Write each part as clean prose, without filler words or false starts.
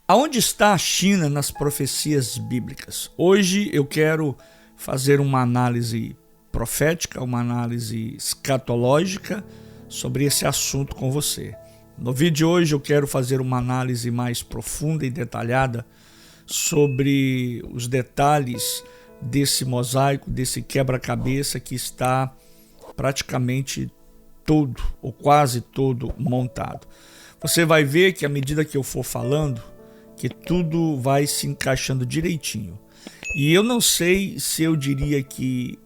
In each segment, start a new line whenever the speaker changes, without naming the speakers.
Aonde está a China nas profecias bíblicas? Hoje eu quero fazer uma análise profética, uma análise escatológica sobre esse assunto com você. No vídeo de hoje eu quero fazer uma análise mais profunda e detalhada sobre os detalhes desse mosaico, desse quebra-cabeça que está praticamente todo ou quase todo montado. Você vai ver que à medida que eu for falando, que tudo vai se encaixando direitinho. E eu não sei se eu diria que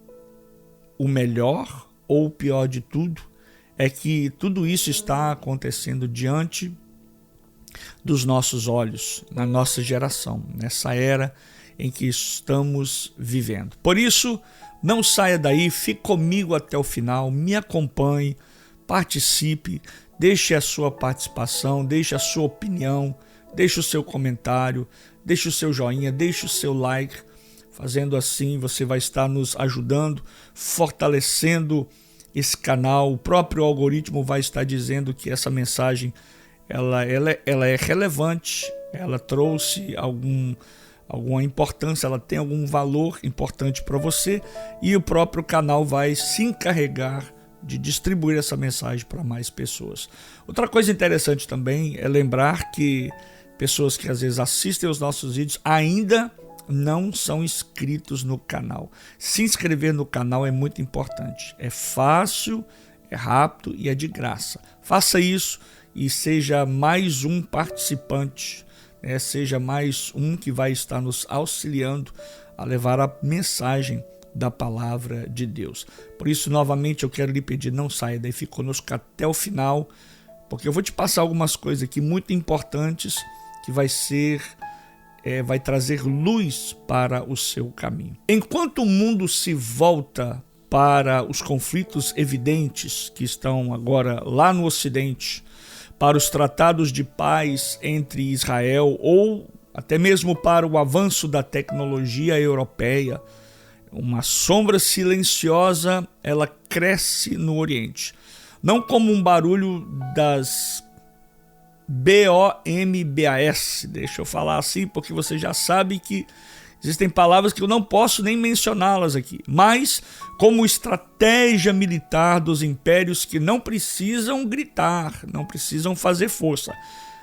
o melhor ou o pior de tudo é que tudo isso está acontecendo diante dos nossos olhos, na nossa geração, nessa era em que estamos vivendo. Por isso, não saia daí, fique comigo até o final, me acompanhe, participe, deixe a sua participação, deixe a sua opinião, deixe o seu comentário, deixe o seu joinha, deixe o seu like. Fazendo assim, você vai estar nos ajudando, fortalecendo esse canal. O próprio algoritmo vai estar dizendo que essa mensagem ela é relevante, ela trouxe alguma importância, ela tem algum valor importante para você e o próprio canal vai se encarregar de distribuir essa mensagem para mais pessoas. Outra coisa interessante também é lembrar que pessoas que às vezes assistem os nossos vídeos ainda não são inscritos no canal. Se inscrever no canal é muito importante. É fácil, é rápido e é de graça. Faça isso e seja mais um participante, né? Seja mais um que vai estar nos auxiliando a levar a mensagem da palavra de Deus. Por isso, novamente, eu quero lhe pedir, não saia daí, fique conosco até o final, porque eu vou te passar algumas coisas aqui muito importantes que vai trazer luz para o seu caminho. Enquanto o mundo se volta para os conflitos evidentes que estão agora lá no Ocidente, para os tratados de paz entre Israel ou até mesmo para o avanço da tecnologia europeia, uma sombra silenciosa, ela cresce no Oriente. Não como um barulho das BOMBAS, deixa eu falar assim, porque você já sabe que existem palavras que eu não posso nem mencioná-las aqui, mas como estratégia militar dos impérios que não precisam gritar, não precisam fazer força,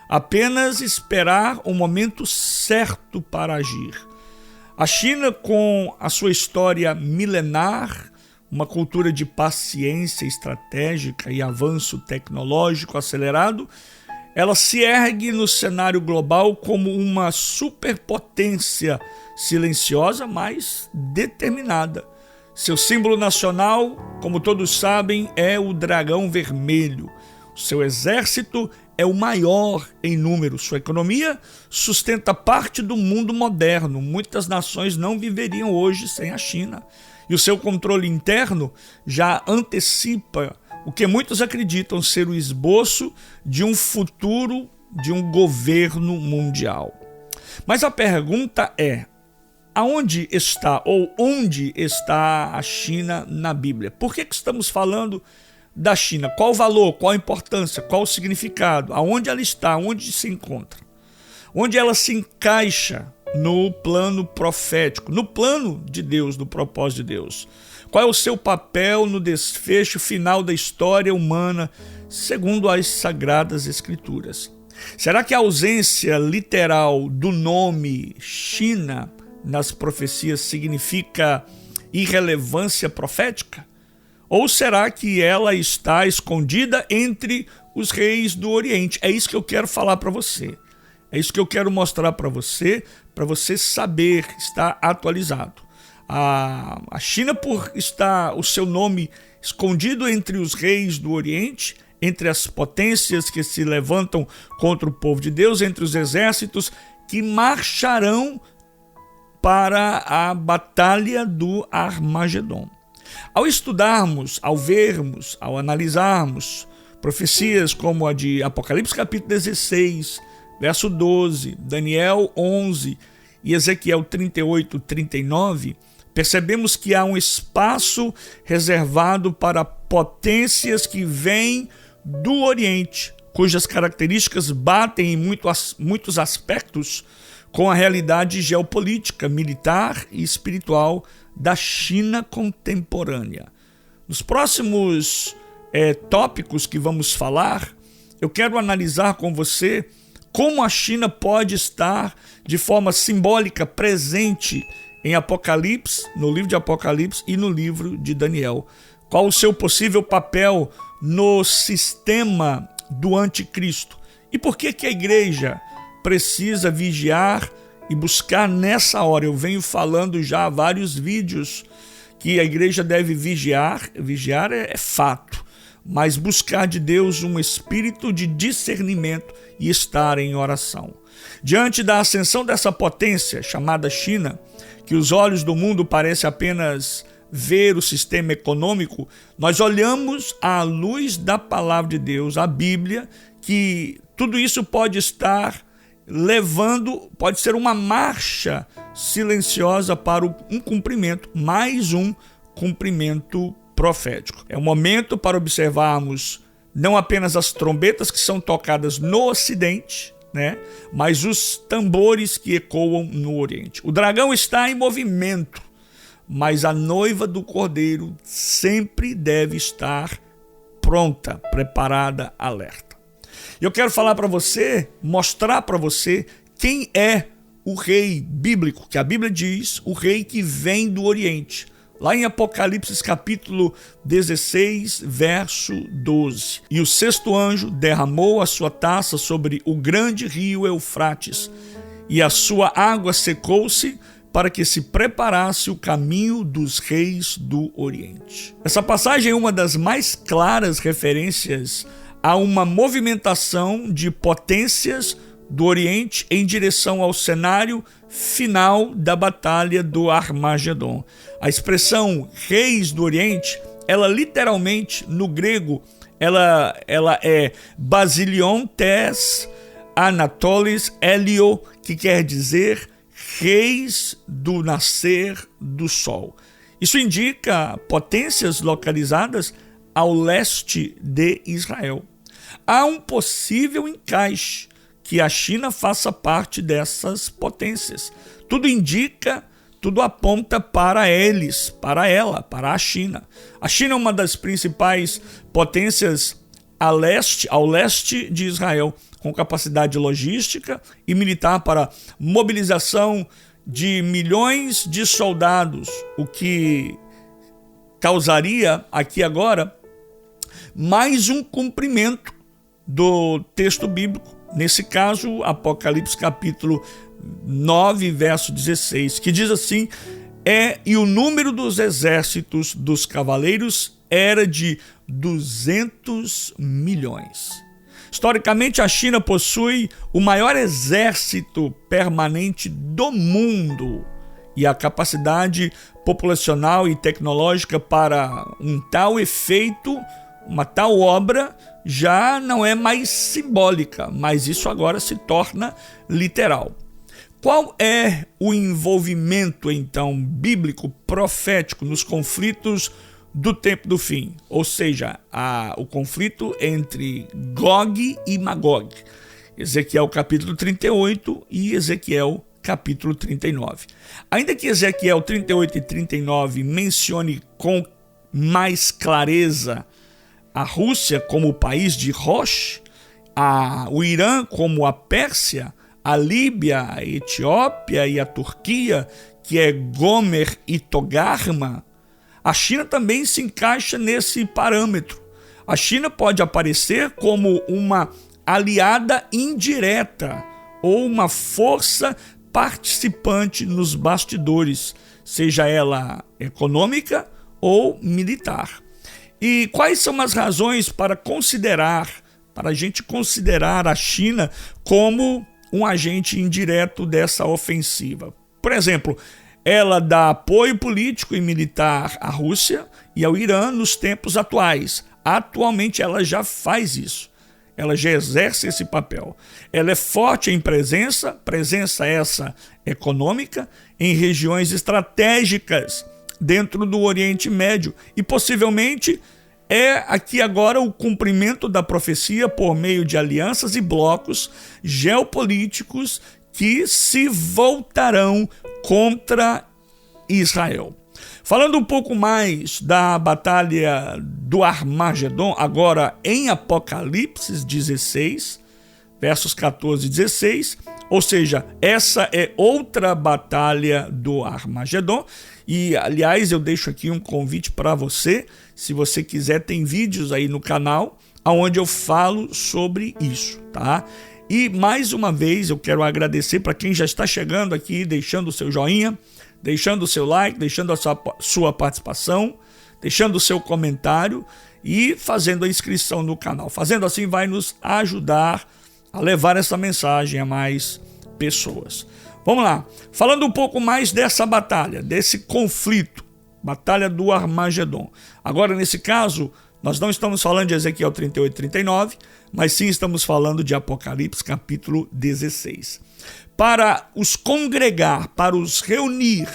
apenas esperar o momento certo para agir. A China, com a sua história milenar, uma cultura de paciência estratégica e avanço tecnológico acelerado, ela se ergue no cenário global como uma superpotência silenciosa, mas determinada. Seu símbolo nacional, como todos sabem, é o dragão vermelho. Seu exército é o maior em número. Sua economia sustenta parte do mundo moderno. Muitas nações não viveriam hoje sem a China. E o seu controle interno já antecipa o que muitos acreditam ser o esboço de um futuro de um governo mundial. Mas a pergunta é, aonde está ou onde está a China na Bíblia? Por que estamos falando da China? Qual o valor, qual a importância, qual o significado? Aonde ela está, onde se encontra? Onde ela se encaixa no plano profético, no plano de Deus, no propósito de Deus? Qual é o seu papel no desfecho final da história humana, segundo as Sagradas Escrituras? Será que a ausência literal do nome China nas profecias significa irrelevância profética? Ou será que ela está escondida entre os reis do Oriente? É isso que eu quero falar para você. É isso que eu quero mostrar para você saber, estar atualizado. A China, por estar o seu nome escondido entre os reis do Oriente, entre as potências que se levantam contra o povo de Deus, entre os exércitos que marcharão para a batalha do Armagedon. Ao estudarmos, ao vermos, ao analisarmos profecias como a de Apocalipse capítulo 16, verso 12, Daniel 11 e Ezequiel 38, 39, percebemos que há um espaço reservado para potências que vêm do Oriente, cujas características batem em muitos aspectos com a realidade geopolítica, militar e espiritual da China contemporânea. Nos próximos tópicos que vamos falar, eu quero analisar com você como a China pode estar de forma simbólica presente em Apocalipse, no livro de Apocalipse e no livro de Daniel. Qual o seu possível papel no sistema do anticristo? E por que a igreja precisa vigiar e buscar nessa hora? Eu venho falando já há vários vídeos que a igreja deve vigiar. Vigiar é fato, mas buscar de Deus um espírito de discernimento e estar em oração. Diante da ascensão dessa potência chamada China, que os olhos do mundo parecem apenas ver o sistema econômico, nós olhamos à luz da palavra de Deus, a Bíblia, que tudo isso pode estar levando, pode ser uma marcha silenciosa para um cumprimento, mais um cumprimento profético. É um momento para observarmos não apenas as trombetas que são tocadas no Ocidente, mas os tambores que ecoam no Oriente. O dragão está em movimento, mas a noiva do Cordeiro sempre deve estar pronta, preparada, alerta. Eu quero falar para você, mostrar para você quem é o rei bíblico, que a Bíblia diz, o rei que vem do Oriente. Lá em Apocalipse capítulo 16, verso 12. E o sexto anjo derramou a sua taça sobre o grande rio Eufrates, e a sua água secou-se para que se preparasse o caminho dos reis do Oriente. Essa passagem é uma das mais claras referências a uma movimentação de potências do Oriente em direção ao cenário final da batalha do Armagedon. A expressão reis do Oriente, ela literalmente no grego, ela é Basilion tes Anatolis Helio, que quer dizer reis do nascer do sol. Isso indica potências localizadas ao leste de Israel. Há um possível encaixe que a China faça parte dessas potências. Tudo indica, tudo aponta para eles, para ela, para a China. A China é uma das principais potências ao leste de Israel, com capacidade logística e militar para mobilização de milhões de soldados, o que causaria aqui agora mais um cumprimento do texto bíblico. Nesse caso, Apocalipse capítulo 9, verso 16, que diz assim: e o número dos exércitos dos cavaleiros era de 200 milhões. Historicamente, a China possui o maior exército permanente do mundo e a capacidade populacional e tecnológica para um tal efeito, uma tal obra, já não é mais simbólica, mas isso agora se torna literal. Qual é o envolvimento, então, bíblico, profético nos conflitos do tempo do fim? Ou seja, o conflito entre Gog e Magog. Ezequiel capítulo 38 e Ezequiel capítulo 39. Ainda que Ezequiel 38 e 39 mencione com mais clareza a Rússia como o país de Rosh, o Irã como a Pérsia, a Líbia, a Etiópia e a Turquia, que é Gomer e Togarma, a China também se encaixa nesse parâmetro. A China pode aparecer como uma aliada indireta ou uma força participante nos bastidores, seja ela econômica ou militar. E quais são as razões para a gente considerar a China como um agente indireto dessa ofensiva? Por exemplo, ela dá apoio político e militar à Rússia e ao Irã nos tempos atuais. Atualmente ela já faz isso. Ela já exerce esse papel. Ela é forte em presença essa econômica, em regiões estratégicas dentro do Oriente Médio e possivelmente é aqui agora o cumprimento da profecia por meio de alianças e blocos geopolíticos que se voltarão contra Israel. Falando um pouco mais da batalha do Armagedon, agora em Apocalipse 16, versos 14 e 16, ou seja, essa é outra batalha do Armagedon. E, aliás, eu deixo aqui um convite para você, se você quiser, tem vídeos aí no canal onde eu falo sobre isso, tá? E, mais uma vez, eu quero agradecer para quem já está chegando aqui, deixando o seu joinha, deixando o seu like, deixando a sua participação, deixando o seu comentário e fazendo a inscrição no canal. Fazendo assim vai nos ajudar a levar essa mensagem a mais pessoas. Vamos lá, falando um pouco mais dessa batalha, desse conflito, batalha do Armagedon. Agora, nesse caso, nós não estamos falando de Ezequiel 38 e 39, mas sim estamos falando de Apocalipse capítulo 16. Para os congregar, para os reunir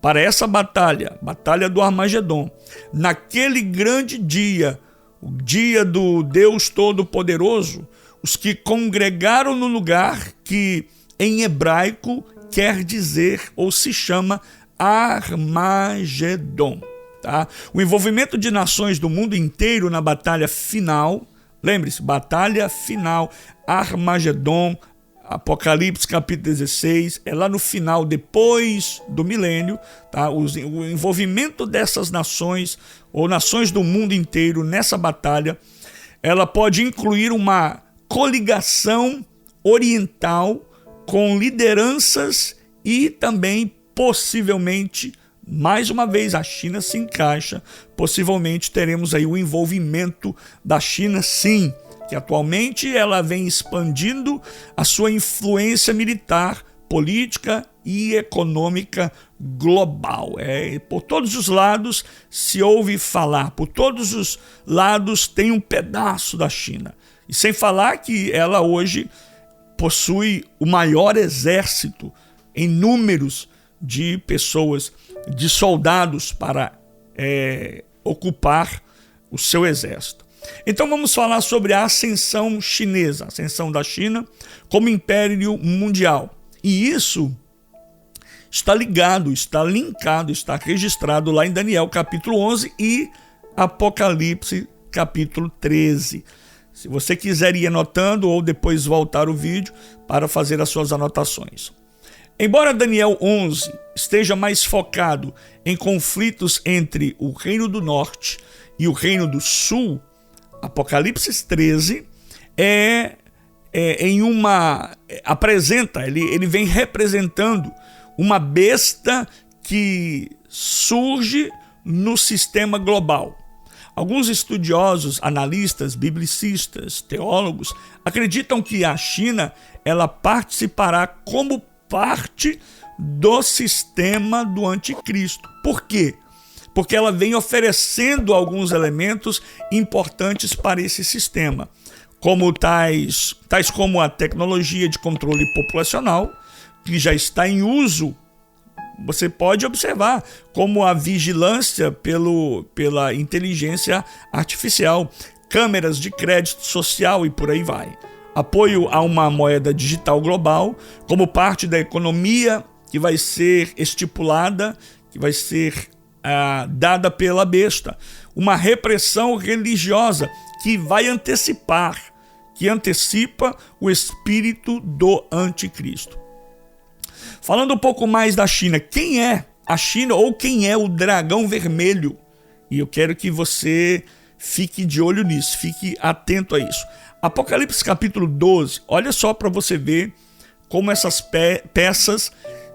para essa batalha, batalha do Armagedon, naquele grande dia, o dia do Deus Todo-Poderoso, os que congregaram no lugar que em hebraico quer dizer ou se chama Armagedon. Tá? O envolvimento de nações do mundo inteiro na batalha final, lembre-se, batalha final, Armagedon, Apocalipse capítulo 16, é lá no final, depois do milênio, tá? O envolvimento dessas nações, ou nações do mundo inteiro nessa batalha, ela pode incluir uma coligação oriental com lideranças e também, possivelmente, mais uma vez, a China se encaixa, possivelmente teremos aí o envolvimento da China, sim, que atualmente ela vem expandindo a sua influência militar, política e econômica global. Por todos os lados se ouve falar, por todos os lados tem um pedaço da China. E sem falar que ela hoje possui o maior exército em números de pessoas, de soldados para ocupar o seu exército. Então vamos falar sobre a ascensão chinesa, a ascensão da China como império mundial. E isso está ligado, está linkado, está registrado lá em Daniel capítulo 11 e Apocalipse capítulo 13. Se você quiser ir anotando ou depois voltar o vídeo para fazer as suas anotações. Embora Daniel 11 esteja mais focado em conflitos entre o Reino do Norte e o Reino do Sul, Apocalipse 13 ele vem representando uma besta que surge no sistema global. Alguns estudiosos, analistas, biblicistas, teólogos acreditam que a China ela participará como parte do sistema do anticristo. Por quê? Porque ela vem oferecendo alguns elementos importantes para esse sistema, como tais como a tecnologia de controle populacional, que já está em uso. Você pode observar como a vigilância pela inteligência artificial, câmeras de crédito social e por aí vai. Apoio a uma moeda digital global como parte da economia que vai ser estipulada, que vai ser dada pela besta. Uma repressão religiosa que antecipa o espírito do anticristo. Falando um pouco mais da China, quem é a China ou quem é o dragão vermelho? E eu quero que você fique de olho nisso, fique atento a isso. Apocalipse capítulo 12, olha só para você ver como essas peças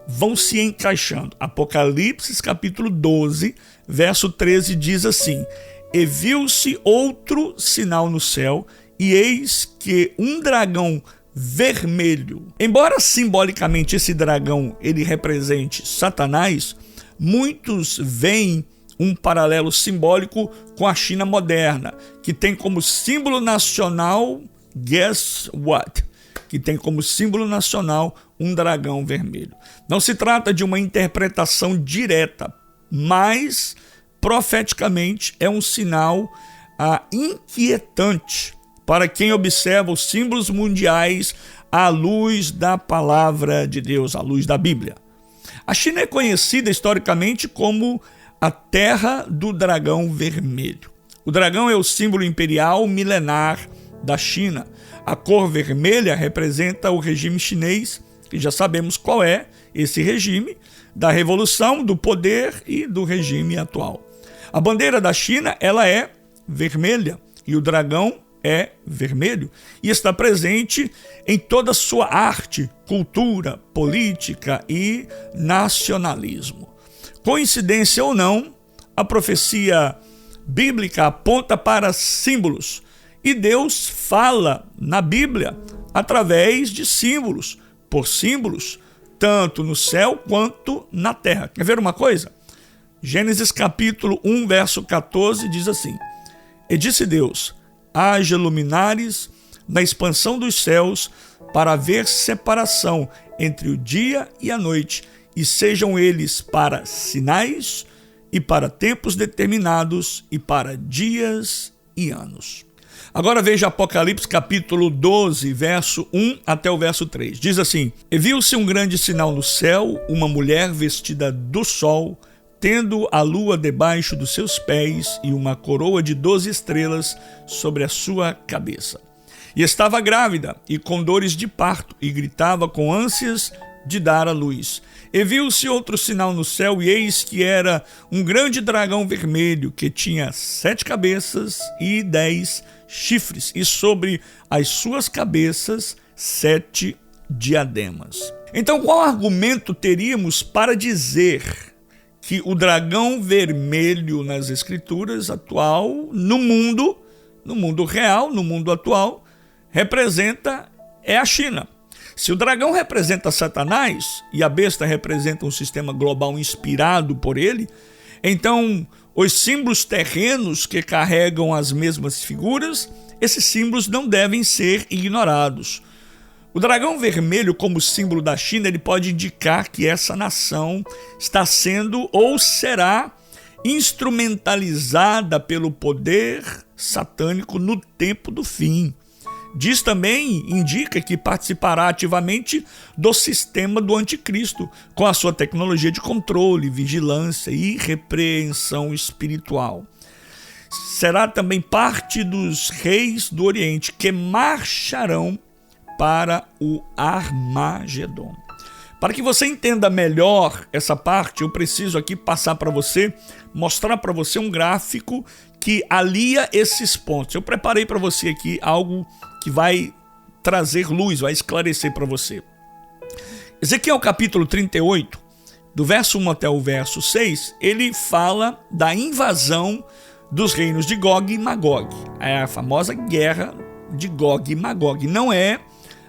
vão se encaixando. Apocalipse capítulo 12, verso 13 diz assim: E viu-se outro sinal no céu, e eis que um dragão vermelho. Embora simbolicamente esse dragão ele represente Satanás, muitos veem um paralelo simbólico com a China moderna, que tem como símbolo nacional, guess what? Que tem como símbolo nacional um dragão vermelho. Não se trata de uma interpretação direta, mas profeticamente é um sinal inquietante para quem observa os símbolos mundiais à luz da palavra de Deus, à luz da Bíblia. A China é conhecida historicamente como a terra do dragão vermelho. O dragão é o símbolo imperial milenar da China. A cor vermelha representa o regime chinês, e já sabemos qual é esse regime, da revolução, do poder e do regime atual. A bandeira da China, ela é vermelha e o dragão é vermelho e está presente em toda a sua arte, cultura, política e nacionalismo. Coincidência ou não, a profecia bíblica aponta para símbolos e Deus fala na Bíblia através de símbolos, por símbolos, tanto no céu quanto na terra. Quer ver uma coisa? Gênesis capítulo 1, verso 14 diz assim: E disse Deus: haja luminares na expansão dos céus para haver separação entre o dia e a noite, e sejam eles para sinais e para tempos determinados e para dias e anos. Agora veja Apocalipse capítulo 12, verso 1 até o verso 3. Diz assim: E viu-se um grande sinal no céu, uma mulher vestida do sol, tendo a lua debaixo dos seus pés e uma coroa de 12 estrelas sobre a sua cabeça. E estava grávida e com dores de parto e gritava com ânsias de dar à luz. E viu-se outro sinal no céu, e eis que era um grande dragão vermelho, que tinha 7 cabeças e 10 chifres, e sobre as suas cabeças 7 diademas. Então, qual argumento teríamos para dizer que o dragão vermelho nas escrituras atual, no mundo real, no mundo atual, representa a China? Se o dragão representa Satanás e a besta representa um sistema global inspirado por ele, então os símbolos terrenos que carregam as mesmas figuras, esses símbolos não devem ser ignorados. O dragão vermelho, como símbolo da China, ele pode indicar que essa nação está sendo ou será instrumentalizada pelo poder satânico no tempo do fim. Diz também, indica que participará ativamente do sistema do anticristo, com a sua tecnologia de controle, vigilância e repreensão espiritual. Será também parte dos reis do Oriente que marcharão para o Armagedon. Para que você entenda melhor essa parte, eu preciso aqui passar para você, mostrar para você um gráfico que alia esses pontos. Eu preparei para você aqui algo que vai trazer luz, vai esclarecer para você. Ezequiel capítulo 38, do verso 1 até o verso 6, ele fala da invasão dos reinos de Gog e Magog. É a famosa guerra de Gog e Magog. Não é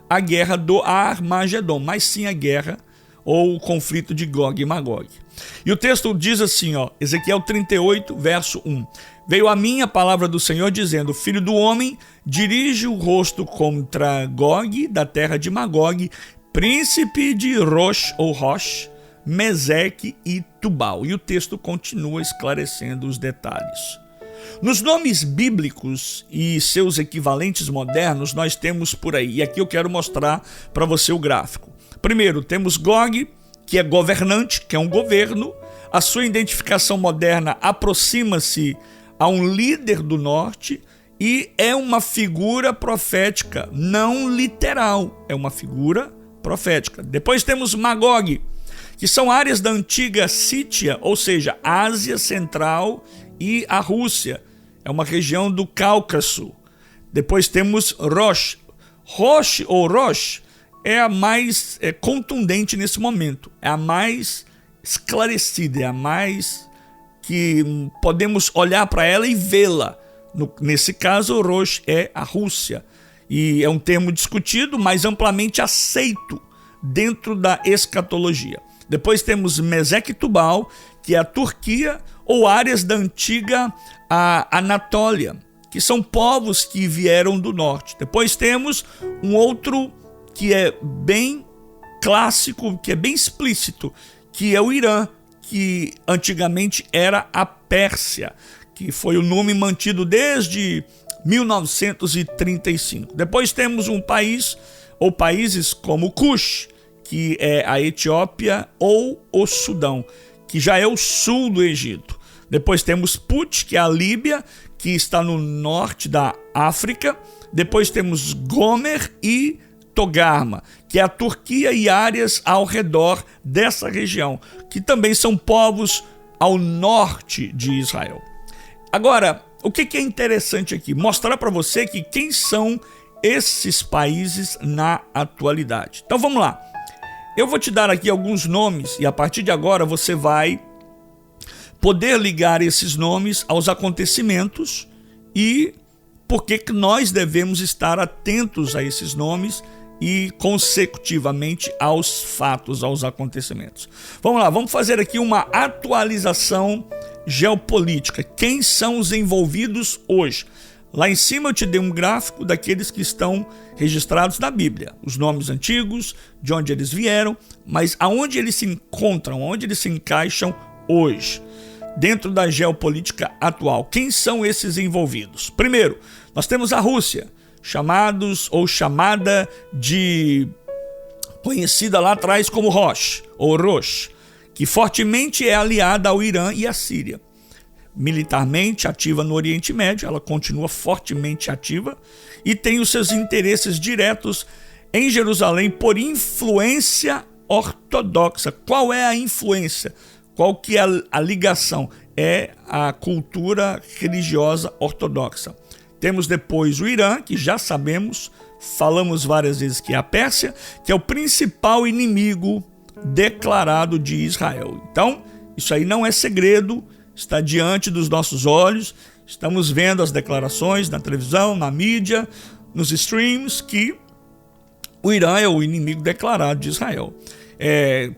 a guerra do Armagedon, mas sim a guerra ou o conflito de Gog e Magog. E o texto diz assim, Ezequiel 38, verso 1. Veio a mim a palavra do Senhor dizendo: Filho do homem, dirige o rosto contra Gog, da terra de Magog, príncipe de Rosh ou Rosh, Meseque e Tubal. E o texto continua esclarecendo os detalhes. Nos nomes bíblicos e seus equivalentes modernos, nós temos por aí, e aqui eu quero mostrar para você o gráfico. Primeiro, temos Gog, que é governante, que é um governo. A sua identificação moderna aproxima-se a um líder do norte e é uma figura profética, não literal, é uma figura profética. Depois temos Magog, que são áreas da antiga Sítia, ou seja, Ásia Central e a Rússia. É uma região do Cáucaso. Depois temos Rosh. Rosh ou Rosh é a mais contundente nesse momento, é a mais esclarecida, é a mais que podemos olhar para ela e vê-la. Nesse caso, Rosh é a Rússia. E é um termo discutido, mas amplamente aceito dentro da escatologia. Depois temos Meseque e Tubal, que é a Turquia ou áreas da antiga Anatólia, que são povos que vieram do norte. Depois temos um outro que é bem clássico, que é bem explícito, que é o Irã, que antigamente era a Pérsia, que foi o nome mantido desde 1935. Depois temos um país ou países como Cush, que é a Etiópia ou o Sudão, que já é o sul do Egito. Depois temos Put, que é a Líbia, que está no norte da África. Depois temos Gomer e Togarma, que é a Turquia e áreas ao redor dessa região, que também são povos ao norte de Israel. Agora, o que é interessante aqui? Mostrar para você que quem são esses países na atualidade. Então vamos lá. Eu vou te dar aqui alguns nomes e a partir de agora você vai poder ligar esses nomes aos acontecimentos e por que nós devemos estar atentos a esses nomes e consecutivamente aos fatos, aos acontecimentos. Vamos lá, vamos fazer aqui uma atualização geopolítica. Quem são os envolvidos hoje? Lá em cima eu te dei um gráfico daqueles que estão registrados na Bíblia, os nomes antigos, de onde eles vieram, mas aonde eles se encontram, onde eles se encaixam hoje, dentro da geopolítica atual. Quem são esses envolvidos? Primeiro, nós temos a Rússia, chamados ou chamada de conhecida lá atrás como Rosh ou Rosh, que fortemente é aliada ao Irã e à Síria. Militarmente ativa no Oriente Médio, ela continua fortemente ativa e tem os seus interesses diretos em Jerusalém por influência ortodoxa. Qual é a influência? Qual que é a ligação? É a cultura religiosa ortodoxa. Temos depois o Irã, que já sabemos, falamos várias vezes que é a Pérsia, que é o principal inimigo declarado de Israel. Então, isso aí não é segredo, está diante dos nossos olhos, estamos vendo as declarações na televisão, na mídia, nos streams, que o Irã é o inimigo declarado de Israel.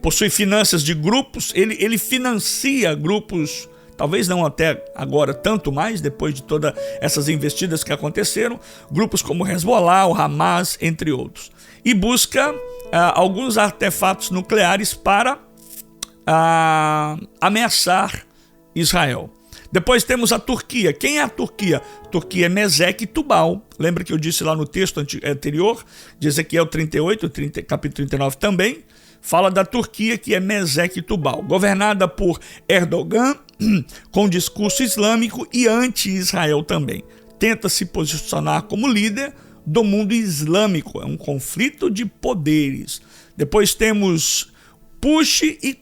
Possui finanças de grupos, ele financia grupos, talvez não até agora tanto mais, depois de todas essas investidas que aconteceram, grupos como Hezbollah, o Hamas, entre outros. E busca alguns artefatos nucleares para ameaçar Israel. Depois temos a Turquia. Quem é a Turquia? Turquia é Meseque e Tubal. Lembra que eu disse lá no texto anterior, de Ezequiel 38, capítulo 39 também, fala da Turquia, que é Meseque e Tubal, governada por Erdogan, com discurso islâmico e anti-Israel também. Tenta se posicionar como líder do mundo islâmico. É um conflito de poderes. Depois temos Put e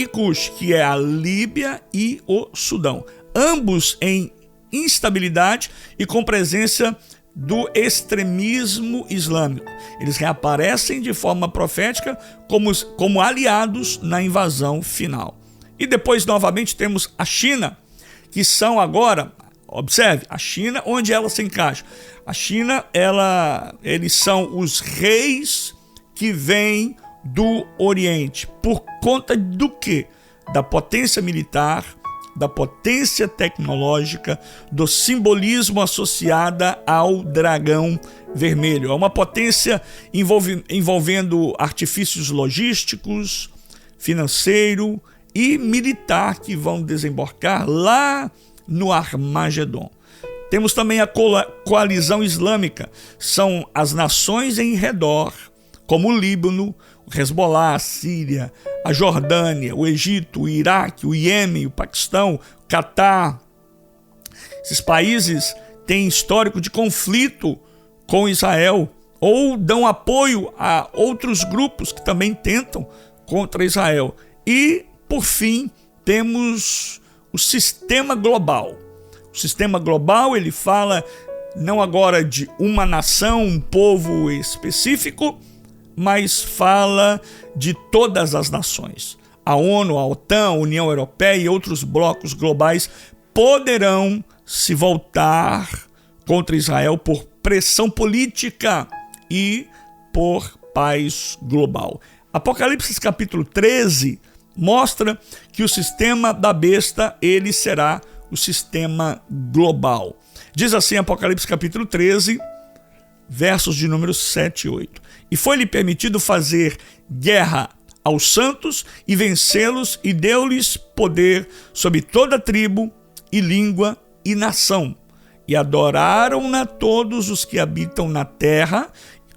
Cush, que é a Líbia e o Sudão. Ambos em instabilidade e com presença do extremismo islâmico. Eles reaparecem de forma profética como aliados na invasão final. E depois novamente temos a China, que são agora, observe, a China, onde ela se encaixa. A China, eles são os reis que vêm do Oriente. Por conta do quê? Da potência militar, da potência tecnológica, do simbolismo associada ao dragão vermelho. É uma potência envolvendo artifícios logísticos, financeiro e militar que vão desembarcar lá no Armagedon. Temos também a coalizão islâmica, são as nações em redor, como o Líbano, o Hezbollah, a Síria, a Jordânia, o Egito, o Iraque, o Iêmen, o Paquistão, o Catar. Esses países têm histórico de conflito com Israel ou dão apoio a outros grupos que também tentam contra Israel. E, por fim, temos o sistema global. O sistema global, ele fala não agora de uma nação, um povo específico, mas fala de todas as nações. A ONU, a OTAN, a União Europeia e outros blocos globais poderão se voltar contra Israel por pressão política e por paz global. Apocalipse capítulo 13 mostra que o sistema da besta, ele será o sistema global. Diz assim Apocalipse capítulo 13, versos de números 7 e 8. E foi-lhe permitido fazer guerra aos santos e vencê-los, e deu-lhes poder sobre toda tribo e língua e nação. E adoraram-na todos os que habitam na terra,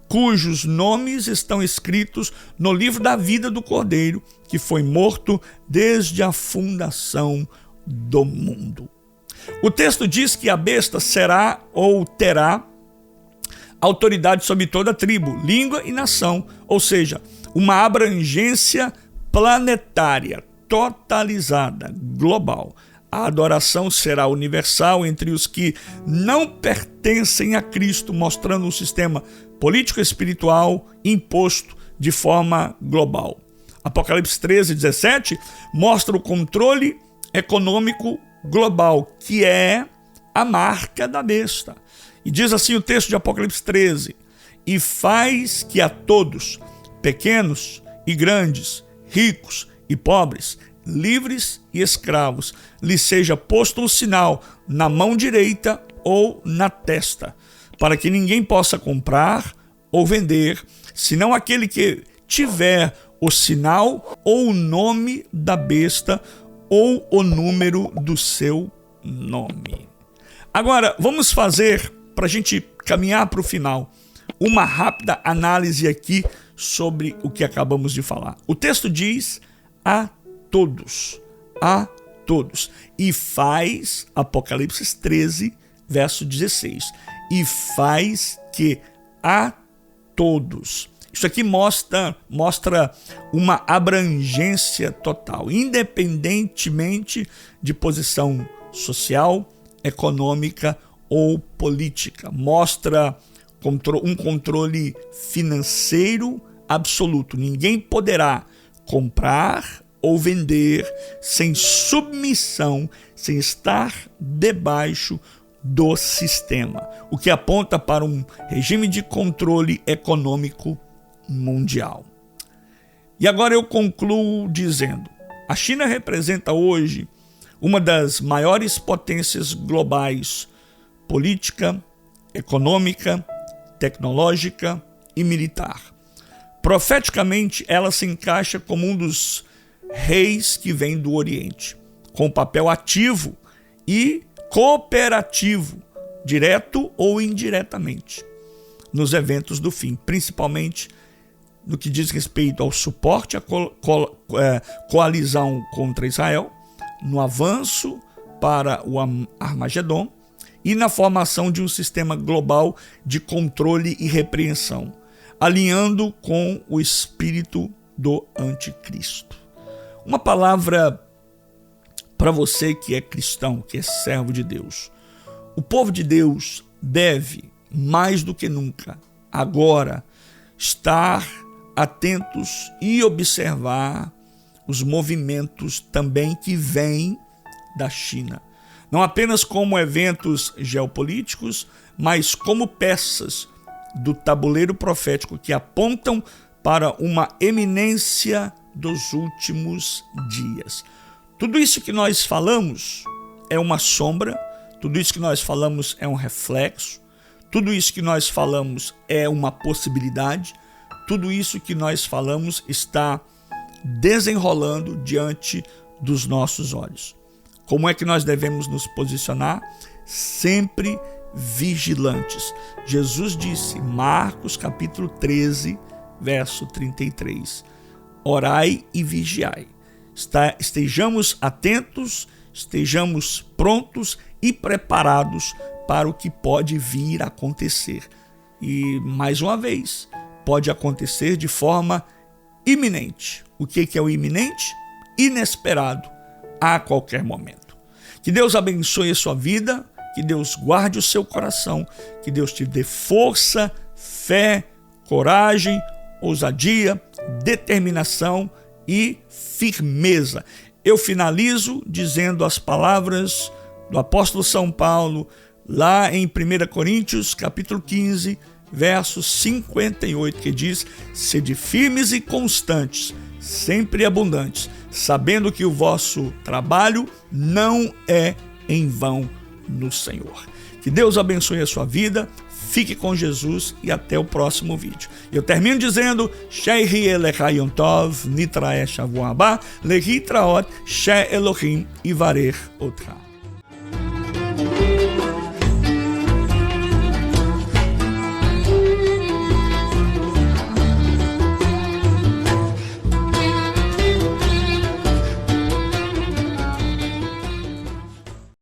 cujos nomes estão escritos no livro da vida do Cordeiro, que foi morto desde a fundação do mundo. O texto diz que a besta será ou terá autoridade sobre toda tribo, língua e nação, ou seja, uma abrangência planetária, totalizada, global. A adoração será universal entre os que não pertencem a Cristo, mostrando um sistema político-espiritual imposto de forma global. Apocalipse 13, 17 mostra o controle econômico global, que é a marca da besta. E diz assim o texto de Apocalipse 13: e faz que a todos, pequenos e grandes, ricos e pobres, livres e escravos, lhe seja posto um sinal na mão direita ou na testa, para que ninguém possa comprar ou vender, senão aquele que tiver o sinal ou o nome da besta ou o número do seu nome. Agora, vamos fazer, para a gente caminhar para o final, uma rápida análise aqui sobre o que acabamos de falar. O texto diz a todos, e faz, Apocalipse 13, verso 16, e faz que a todos. Isso aqui mostra uma abrangência total, independentemente de posição social, econômica ou política. Mostra um controle financeiro absoluto. Ninguém poderá comprar ou vender sem submissão, sem estar debaixo do sistema, o que aponta para um regime de controle econômico mundial. E agora eu concluo dizendo: a China representa hoje uma das maiores potências globais, política, econômica, tecnológica e militar. Profeticamente, ela se encaixa como um dos reis que vem do Oriente, com papel ativo e cooperativo, direto ou indiretamente, nos eventos do fim, principalmente no que diz respeito ao suporte à coalizão contra Israel, no avanço para o Armagedon e na formação de um sistema global de controle e repreensão, alinhando com o espírito do anticristo. Uma palavra para você que é cristão, que é servo de Deus. O povo de Deus deve, mais do que nunca, agora, estar atentos e observar os movimentos também que vêm da China. Não apenas como eventos geopolíticos, mas como peças do tabuleiro profético que apontam para uma eminência dos últimos dias. Tudo isso que nós falamos é uma sombra, tudo isso que nós falamos é um reflexo, tudo isso que nós falamos é uma possibilidade, tudo isso que nós falamos está desenrolando diante dos nossos olhos. Como é que nós devemos nos posicionar? Sempre vigilantes. Jesus disse, Marcos capítulo 13, verso 33, orai e vigiai. Estejamos atentos, estejamos prontos e preparados para o que pode vir a acontecer. E, mais uma vez, pode acontecer de forma iminente. O que é o iminente? Inesperado, a qualquer momento. Que Deus abençoe a sua vida, que Deus guarde o seu coração, que Deus te dê força, fé, coragem, ousadia, determinação e firmeza. Eu finalizo dizendo as palavras do apóstolo São Paulo, lá em 1 Coríntios, capítulo 15, verso 58, que diz: sede firmes e constantes, sempre abundantes, sabendo que o vosso trabalho não é em vão no Senhor. Que Deus abençoe a sua vida, Fique com Jesus e até o próximo vídeo. Eu termino dizendo, Shehi Elechayom Tov, Nitrae Shavuah Haba, Lehi Traot, She Elohim Ivarech Otra.